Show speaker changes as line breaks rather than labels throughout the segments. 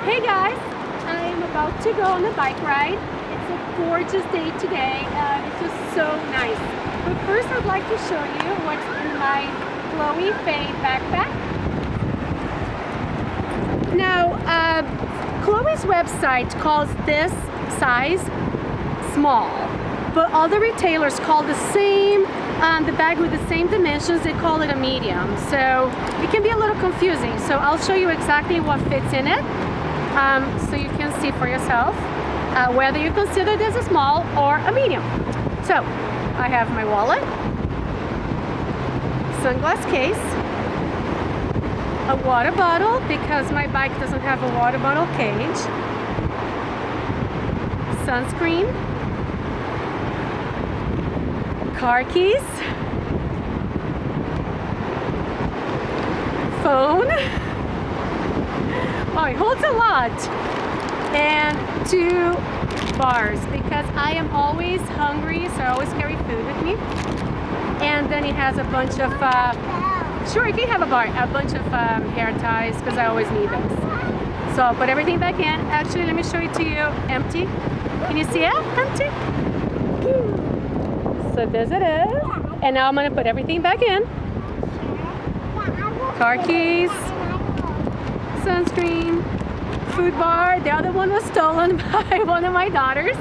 Hey guys, I'm about to go on a bike ride. It's a gorgeous day today. It's just so nice. But first I'd like to show you what's in my Chloe Faye backpack. Now, Chloe's website calls this size small, but all the retailers call the same, the bag with the same dimensions, they call it a medium. So it can be a little confusing. So I'll show you exactly what fits in it. So you can see for yourself whether you consider this a small or a medium. So I have my wallet, sunglass case, a water bottle because my bike doesn't have a water bottle cage, sunscreen, car keys, phone. Oh, it holds a lot. And 2 bars because I am always hungry, so I always carry food with me. And then it has a bunch of, sure, you can have a bar, a bunch of hair ties because I always need those. So I'll put everything back in. Actually, let me show it to you empty. Can you see it? Empty. So this it is. And now I'm going to put everything back in. Car keys, sunscreen, food bar. The other one was stolen by one of my daughters.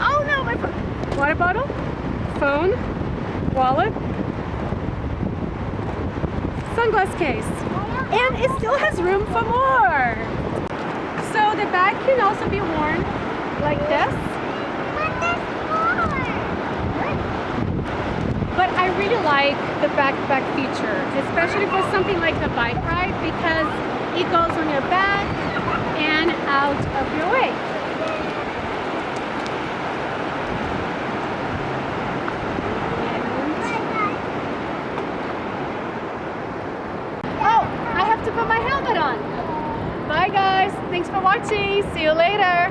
Oh no, my phone. Water bottle, phone, wallet, sunglass case. And it still has room for more. So the bag can also be worn like this. But I really like the backpack feature, especially for something like the bike ride because it goes on your back and out of your way. Oh, I have to put my helmet on. Bye guys, thanks for watching. See you later.